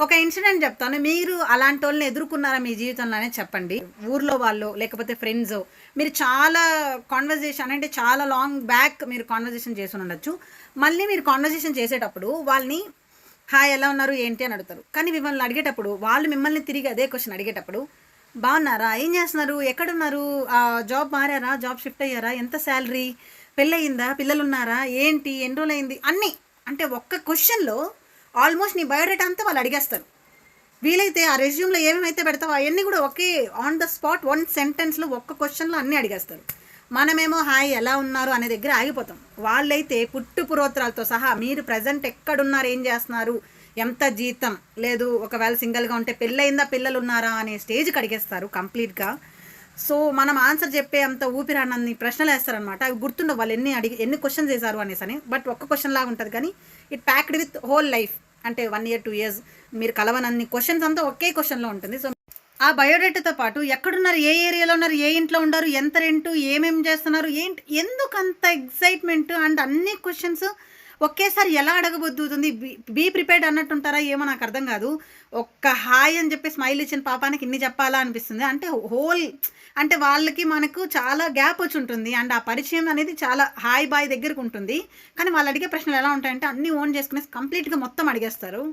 ఒక ఇన్సిడెంట్ చెప్తాను. మీరు అలాంటోళ్ళని ఎదుర్కొన్నారా మీ జీవితంలోనే చెప్పండి. ఊర్లో వాళ్ళో, లేకపోతే ఫ్రెండ్సో, మీరు చాలా కాన్వర్జేషన్ అంటే చాలా లాంగ్ బ్యాక్ మీరు కాన్వర్జేషన్ చేసుండొచ్చు. మళ్ళీ మీరు కాన్వర్జేషన్ చేసేటప్పుడు వాళ్ళని హాయ్ ఎలా ఉన్నారు ఏంటి అని అడుగుతారు. కానీ మిమ్మల్ని అడిగేటప్పుడు వాళ్ళు మిమ్మల్ని తిరిగి అదే క్వశ్చన్ అడిగేటప్పుడు బాగున్నారా, ఏం చేస్తున్నారు, ఎక్కడున్నారు, జాబ్ మారారా, జాబ్ షిఫ్ట్ అయ్యారా, ఎంత శాలరీ, పెళ్ళయిందా, పిల్లలున్నారా, ఏంటి, ఎన్ని రోజులైంది, అన్నీ. అంటే ఒక్క క్వశ్చన్లో ఆల్మోస్ట్ నీ బయోడేటా అంతా వాళ్ళు అడిగేస్తారు. వీలైతే ఆ రెజ్యూమ్లో ఏమేమైతే పెడతావో అవన్నీ కూడా ఒకే ఆన్ ద స్పాట్ వన్ సెంటెన్స్లో ఒక్క క్వశ్చన్లో అన్నీ అడిగేస్తారు. మనమేమో హాయ్ ఎలా ఉన్నారు అనే దగ్గర ఆగిపోతాం. వాళ్ళైతే పుట్టు పురోత్తరాలతో సహా మీరు ప్రజెంట్ ఎక్కడున్నారు, ఏం చేస్తున్నారు, ఎంత జీతం, లేదు ఒకవేళ సింగిల్గా ఉంటే పెళ్ళయిందా, పిల్లలు ఉన్నారా అనే స్టేజ్కి అడిగేస్తారు కంప్లీట్గా. సో మనం ఆన్సర్ చెప్పే అంత ఊపిరానన్ని ప్రశ్నలు వేస్తారనమాట. అవి గుర్తుండవు వాళ్ళు ఎన్ని క్వశ్చన్స్ వేశారు అనేసి అని. బట్ ఒక్క క్వశ్చన్ లాగా ఉంటుంది కానీ it packed with whole life. అంటే 1 year 2 years మీరు కలవనన్ని క్వశ్చన్స్ అంతా ఒకే క్వశ్చన్లో ఉంటుంది. సో ఆ బయోడేటాతో పాటు ఎక్కడున్నారు, ఏ ఏరియాలో ఉన్నారు, ఏ ఇంట్లో ఉన్నారు, ఎంత రెంటు, ఏమేమి చేస్తున్నారు, ఏంటి, ఎందుకు అంత ఎగ్జైట్మెంట్ అండ్ అన్ని క్వశ్చన్స్ ఒకేసారి ఎలా అడగబోతుంది. బీ ప్రిపేర్డ్ అన్నట్టు ఉంటారా ఏమో నాకు అర్థం కాదు. ఒక్క హాయ్ అని చెప్పి స్మైల్ ఇచ్చిన పాపానికి ఇన్ని చెప్పాలా అనిపిస్తుంది. అంటే హోల్ అంటే వాళ్ళకి మనకు చాలా గ్యాప్ వచ్చి ఉంటుంది. అండ్ ఆ పరిచయం అనేది చాలా హాయ్ బాయ్ దగ్గరకు ఉంటుంది. కానీ వాళ్ళు అడిగే ప్రశ్నలు ఎలా ఉంటాయంటే అన్నీ ఓన్ చేసుకునేసి కంప్లీట్గా మొత్తం అడిగేస్తారు.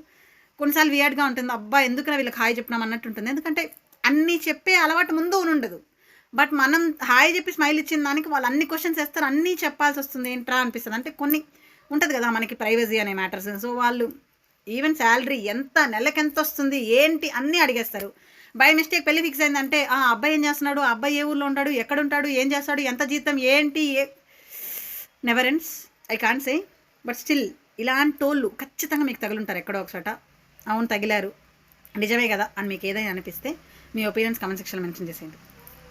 కొన్నిసార్లు వియర్డ్గా ఉంటుంది. అబ్బా ఎందుకురా వీళ్ళకి హాయ్ చెప్పినాం అన్నట్టు ఉంటుంది. ఎందుకంటే అన్నీ చెప్పే అలవాటు ముందు ఉండదు. బట్ మనం హాయ్ చెప్పి స్మైల్ ఇచ్చిన దానికి వాళ్ళు అన్ని క్వశ్చన్స్ వేస్తారు, అన్నీ చెప్పాల్సి వస్తుంది. ఏంట్రా అనిపిస్తుంది. అంటే కొన్ని ఉంటుంది కదా మనకి ప్రైవసీ అనే మ్యాటర్స్. సో వాళ్ళు ఈవెన్ శాలరీ ఎంత, నెలకి ఎంత వస్తుంది, ఏంటి అన్నీ అడిగేస్తారు. బై మిస్టేక్ పెళ్లి ఫిక్స్ అయిందంటే ఆ అబ్బాయి ఏం చేస్తున్నాడు, ఆ అబ్బాయి ఏ ఊళ్ళో ఉంటాడు, ఎక్కడ ఉంటాడు, ఏం చేస్తాడు, ఎంత జీతం, ఏంటి, never ends. I can't say. But still ఇలాంటి వాళ్ళు ఖచ్చితంగా మీకు తగులుంటారు ఎక్కడో ఒకచోట. అవును తగిలారు, నిజమే కదా అని మీకు ఏదైనా అనిపిస్తే మీ ఒపీనియన్స్ కామెంట్ సెక్షన్లో మెన్షన్ చేసేయండి.